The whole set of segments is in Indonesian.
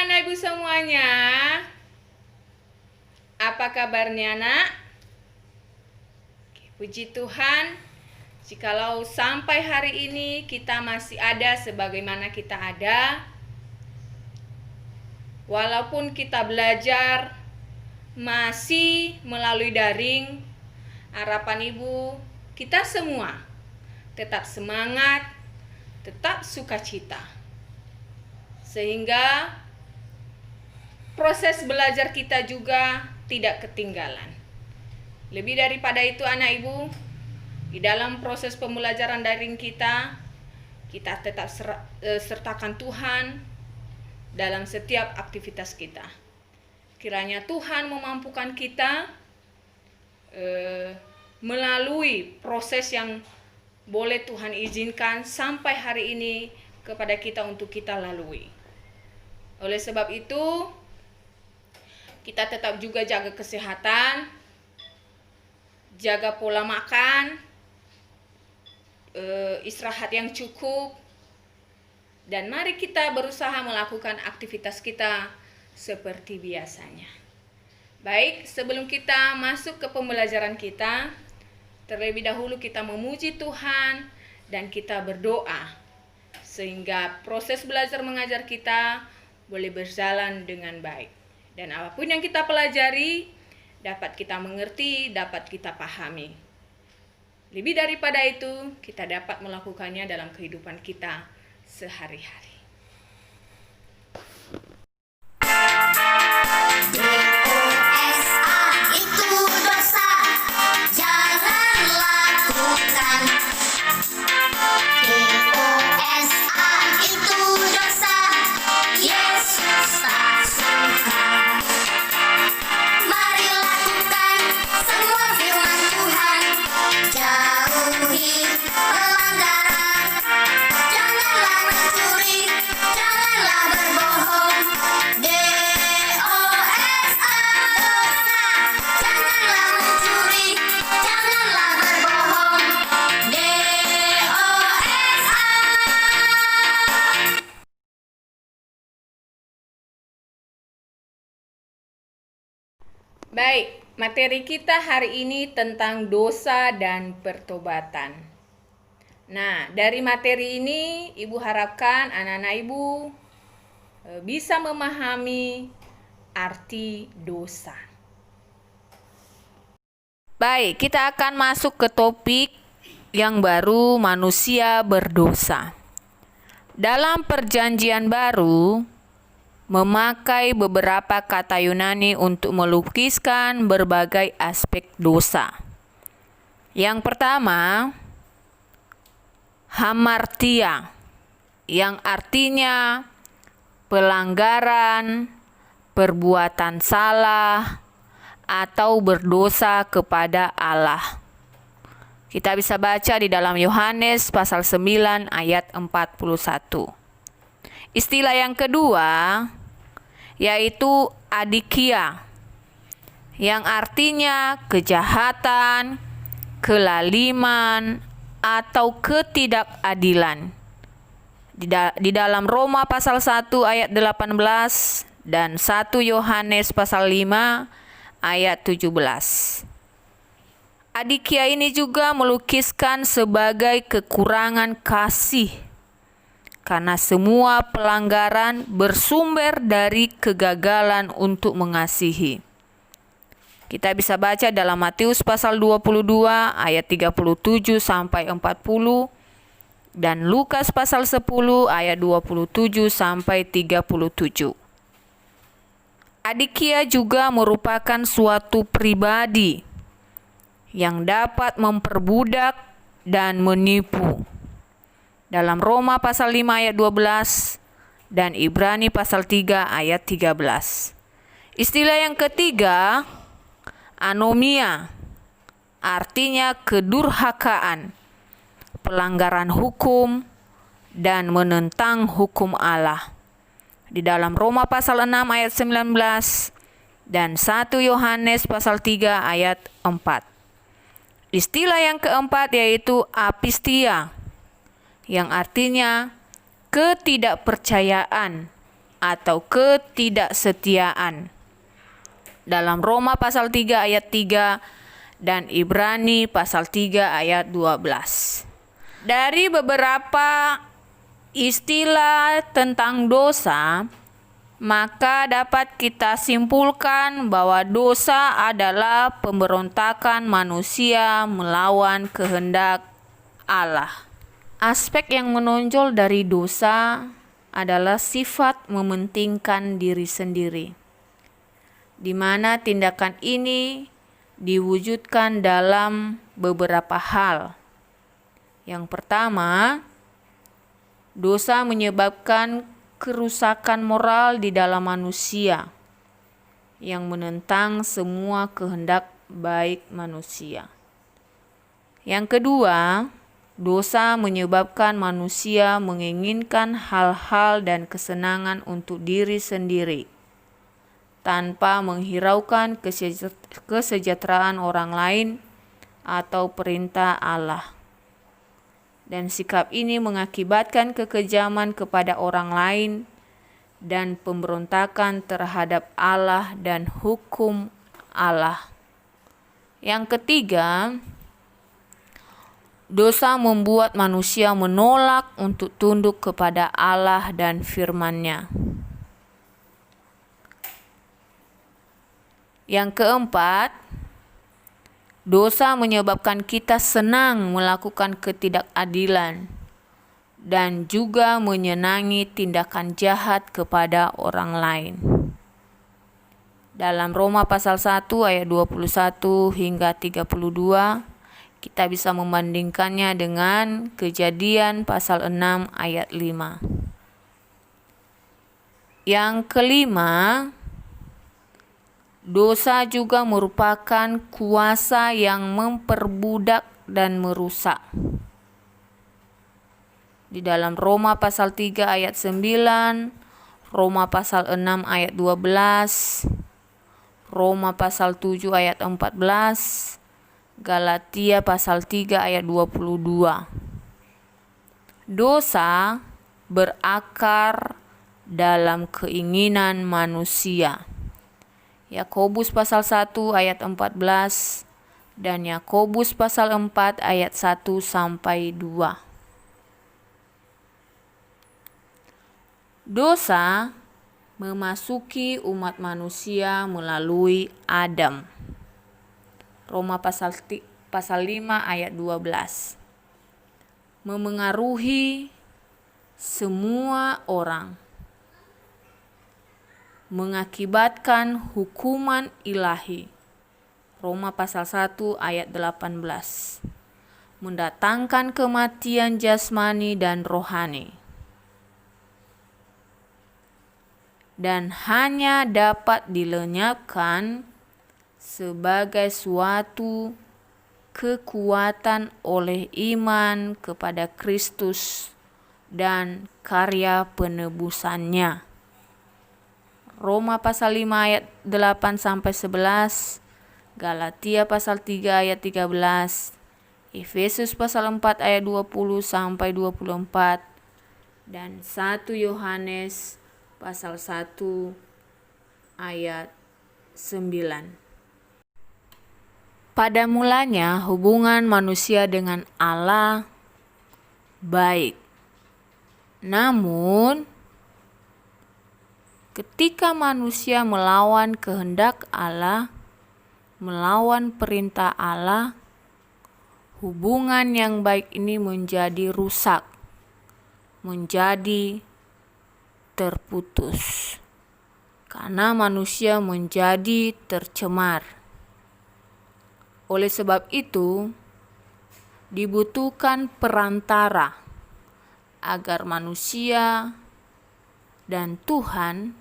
anak ibu semuanya. Apa kabarnya nak? Puji Tuhan, jikalau sampai hari ini kita masih ada sebagaimana kita ada, walaupun kita belajar masih melalui daring, harapan ibu kita semua tetap semangat, tetap sukacita, sehingga proses belajar kita juga tidak ketinggalan. Lebih daripada itu anak ibu, di dalam proses pembelajaran daring kita tetap sertakan Tuhan dalam setiap aktivitas kita. Kiranya Tuhan memampukan kita melalui proses yang boleh Tuhan izinkan sampai hari ini kepada kita untuk kita lalui. Oleh sebab itu, kita tetap juga jaga kesehatan, jaga pola makan, istirahat yang cukup, dan mari kita berusaha melakukan aktivitas kita seperti biasanya. Baik, sebelum kita masuk ke pembelajaran kita, terlebih dahulu kita memuji Tuhan dan kita berdoa, sehingga proses belajar mengajar kita boleh berjalan dengan baik. Dan apapun yang kita pelajari, dapat kita mengerti, dapat kita pahami. Lebih daripada itu, kita dapat melakukannya dalam kehidupan kita sehari-hari. Dosa itu dosa, jangan lakukan. Dosa itu dosa, Yesus tak suka. Mari lakukan semua firman Tuhan, jauhi pelanggaran. Janganlah mencuri, janganlah berbohong. Dosa, janganlah mencuri, janganlah berbohong. Dosa. Baik, materi kita hari ini tentang dosa dan pertobatan. Nah, dari materi ini ibu harapkan anak-anak ibu bisa memahami arti dosa. Baik, kita akan masuk ke topik yang baru, manusia berdosa. Dalam Perjanjian Baru, memakai beberapa kata Yunani untuk melukiskan berbagai aspek dosa. Yang pertama, hamartia, yang artinya pelanggaran, perbuatan salah, atau berdosa kepada Allah. Kita bisa baca di dalam Yohanes pasal 9 ayat 41. Istilah yang kedua yaitu adikia, yang artinya kejahatan, kelaliman, atau ketidakadilan. Di dalam Roma pasal 1 ayat 18 dan 1 Yohanes pasal 5 ayat 17. Adikia ini juga melukiskan sebagai kekurangan kasih, karena semua pelanggaran bersumber dari kegagalan untuk mengasihi. Kita bisa baca dalam Matius pasal 22 ayat 37 sampai 40 dan Lukas pasal 10 ayat 27 sampai 37. Adikia juga merupakan suatu pribadi yang dapat memperbudak dan menipu. Dalam Roma pasal 5 ayat 12 dan Ibrani pasal 3 ayat 13. Istilah yang ketiga, anomia, artinya kedurhakaan, pelanggaran hukum, dan menentang hukum Allah. Di dalam Roma pasal 6 ayat 19 dan 1 Yohanes pasal 3 ayat 4. Istilah yang keempat yaitu apistia, yang artinya ketidakpercayaan atau ketidaksetiaan. Dalam Roma pasal 3 ayat 3 dan Ibrani pasal 3 ayat 12. Dari beberapa istilah tentang dosa, maka dapat kita simpulkan bahwa dosa adalah pemberontakan manusia melawan kehendak Allah. Aspek yang menonjol dari dosa adalah sifat mementingkan diri sendiri, di mana tindakan ini diwujudkan dalam beberapa hal. Yang pertama, dosa menyebabkan kerusakan moral di dalam manusia yang menentang semua kehendak baik manusia. Yang kedua, dosa menyebabkan manusia menginginkan hal-hal dan kesenangan untuk diri sendiri tanpa menghiraukan kesejahteraan orang lain atau perintah Allah. Dan sikap ini mengakibatkan kekejaman kepada orang lain dan pemberontakan terhadap Allah dan hukum Allah. Yang ketiga, dosa membuat manusia menolak untuk tunduk kepada Allah dan firman-Nya. Yang keempat, dosa menyebabkan kita senang melakukan ketidakadilan dan juga menyenangi tindakan jahat kepada orang lain. Dalam Roma pasal 1 ayat 21 hingga 32, kita bisa membandingkannya dengan Kejadian pasal 6 ayat 5. Yang kelima, dosa juga merupakan kuasa yang memperbudak dan merusak. Di dalam Roma pasal 3 ayat 9, Roma pasal 6 ayat 12, Roma pasal 7 ayat 14, Galatia pasal 3 ayat 22. Dosa berakar dalam keinginan manusia. Yakobus pasal 1 ayat 14 dan Yakobus pasal 4 ayat 1 sampai 2. Dosa memasuki umat manusia melalui Adam. Roma pasal 5 ayat 12. Memengaruhi semua orang, mengakibatkan hukuman ilahi. Roma pasal 1 ayat 18. Mendatangkan kematian jasmani dan rohani. Dan hanya dapat dilenyapkan sebagai suatu kekuatan oleh iman kepada Kristus dan karya penebusannya. Roma pasal 5 ayat 8 sampai 11, Galatia pasal 3 ayat 13, Efesus pasal 4 ayat 20 sampai 24 dan 1 Yohanes pasal 1 ayat 9. Pada mulanya hubungan manusia dengan Allah baik. Namun ketika manusia melawan kehendak Allah, melawan perintah Allah, hubungan yang baik ini menjadi rusak, menjadi terputus, karena manusia menjadi tercemar. Oleh sebab itu, dibutuhkan perantara agar manusia dan Tuhan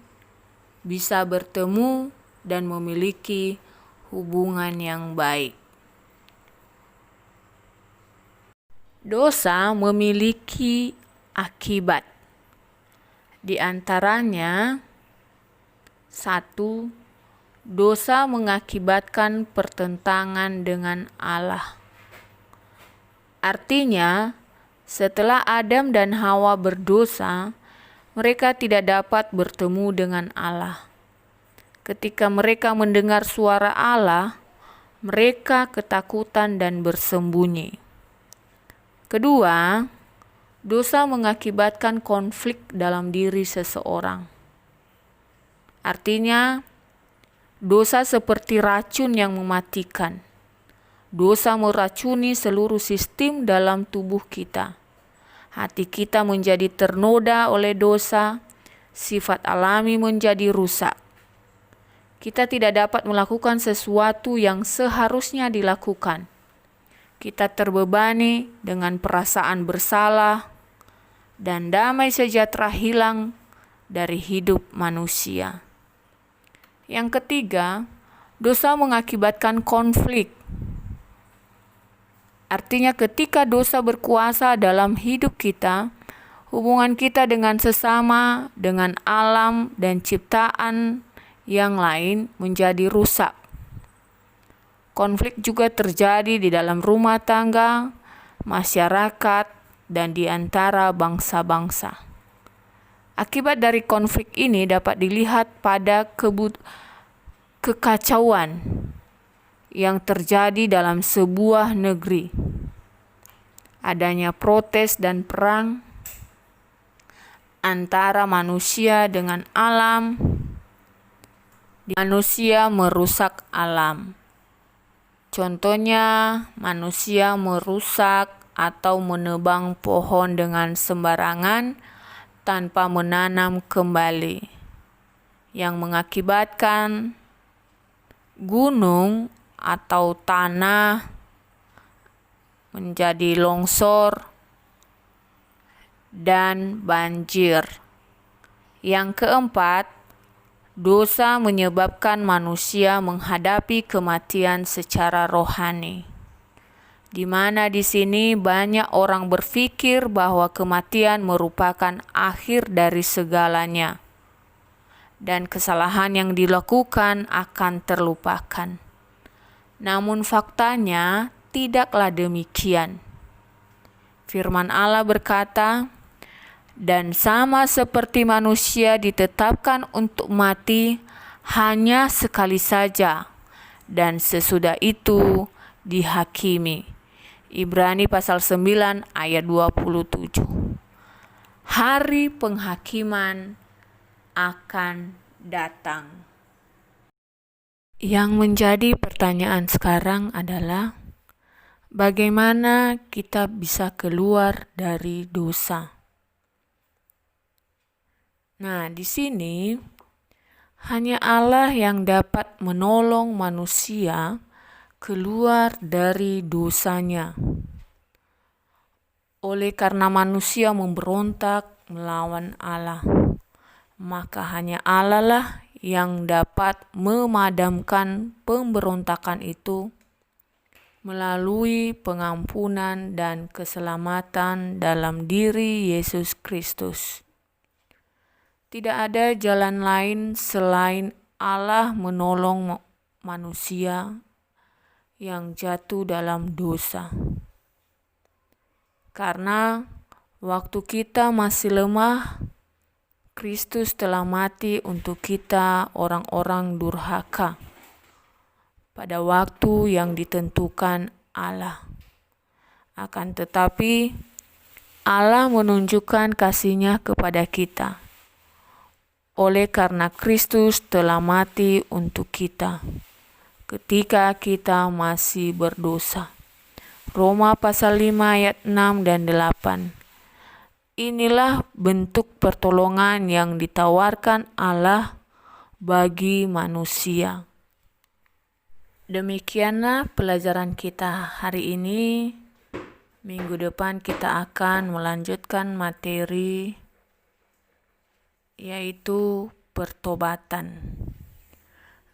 bisa bertemu dan memiliki hubungan yang baik. Dosa memiliki akibat. Di antaranya, 1. Dosa mengakibatkan pertentangan dengan Allah. Artinya, setelah Adam dan Hawa berdosa, mereka tidak dapat bertemu dengan Allah. Ketika mereka mendengar suara Allah, mereka ketakutan dan bersembunyi. Kedua, dosa mengakibatkan konflik dalam diri seseorang. Artinya, dosa seperti racun yang mematikan. Dosa meracuni seluruh sistem dalam tubuh kita. Hati kita menjadi ternoda oleh dosa, sifat alami menjadi rusak. Kita tidak dapat melakukan sesuatu yang seharusnya dilakukan. Kita terbebani dengan perasaan bersalah, dan damai sejahtera hilang dari hidup manusia. Yang ketiga, dosa mengakibatkan konflik. Artinya ketika dosa berkuasa dalam hidup kita, hubungan kita dengan sesama, dengan alam dan ciptaan yang lain menjadi rusak. Konflik juga terjadi di dalam rumah tangga, masyarakat, dan di antara bangsa-bangsa. Akibat dari konflik ini dapat dilihat pada kekacauan yang terjadi dalam sebuah negeri. Adanya protes dan perang antara manusia dengan alam. Manusia merusak alam. Contohnya, manusia merusak atau menebang pohon dengan sembarangan tanpa menanam kembali, yang mengakibatkan gunung atau tanah menjadi longsor dan banjir. Yang keempat, dosa menyebabkan manusia menghadapi kematian secara rohani, di mana di sini banyak orang berpikir bahwa kematian merupakan akhir dari segalanya, dan kesalahan yang dilakukan akan terlupakan. Namun faktanya tidaklah demikian. Firman Allah berkata, "Dan sama seperti manusia ditetapkan untuk mati hanya sekali saja, dan sesudah itu dihakimi." Ibrani pasal 9 ayat 27. Hari penghakiman akan datang. Yang menjadi pertanyaan sekarang adalah, bagaimana kita bisa keluar dari dosa? Nah, di sini hanya Allah yang dapat menolong manusia keluar dari dosanya. Oleh karena manusia memberontak melawan Allah, maka hanya Allah lah yang dapat memadamkan pemberontakan itu melalui pengampunan dan keselamatan dalam diri Yesus Kristus. Tidak ada jalan lain selain Allah menolong manusia yang jatuh dalam dosa. Karena waktu kita masih lemah, Kristus telah mati untuk kita orang-orang durhaka pada waktu yang ditentukan Allah. Akan tetapi, Allah menunjukkan kasih-Nya kepada kita oleh karena Kristus telah mati untuk kita ketika kita masih berdosa. Roma pasal 5 ayat 6 dan 8. Inilah bentuk pertolongan yang ditawarkan Allah bagi manusia. Demikianlah pelajaran kita hari ini. Minggu depan kita akan melanjutkan materi yaitu pertobatan.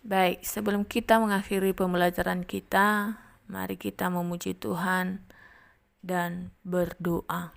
Baik, sebelum kita mengakhiri pembelajaran kita, mari kita memuji Tuhan dan berdoa.